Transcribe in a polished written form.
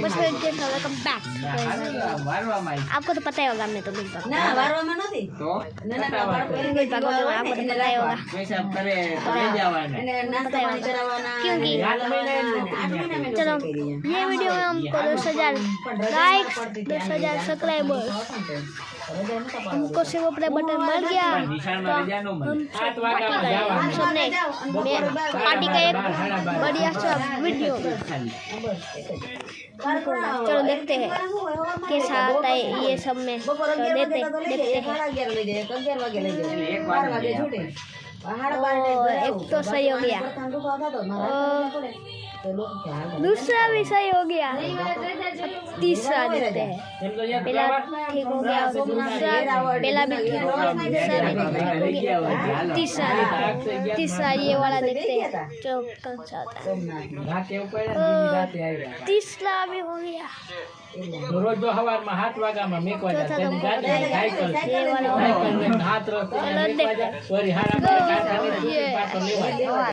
बस welcome back. आपको तो पता ही होगा, हमने तो बिग बॉस ना वारवा में નથી તો ના आपको तो पता ही होगा पैसा करे तो ले जावाना એને નાસ્તો પાણી કરાવવાના क्योंकि चलो ये वीडियो में हमको 10,000 लाइक्स 10,000 सब्सक्राइबर हमको सिर्फ अपने बटन मिल गया तो हम सबने पार्टी का एक बढ़िया सा वीडियो। चलो देखते हैं कैसा आता है ये सब में, तो देखते हैं। 11 લઈ જાય 11 વાગે લઈ જાય 12 વાગે છૂટે एक तो सही हो गया, दूसरा भी सही हो गया, तीसरा देखते हैं। पहला ठीक हो गया, दूसरा पहला भी ठीक हो गया, दूसरा भी ठीक हो गया, तीसरा ये वाला देखते हैं जो कौन सा आता है। तीसरा भी हो गया। रोज जो हवार में 7 वागा में मेक वाजा तेन गाड़ी साइकिल हाथ रख चलो देखते हैं।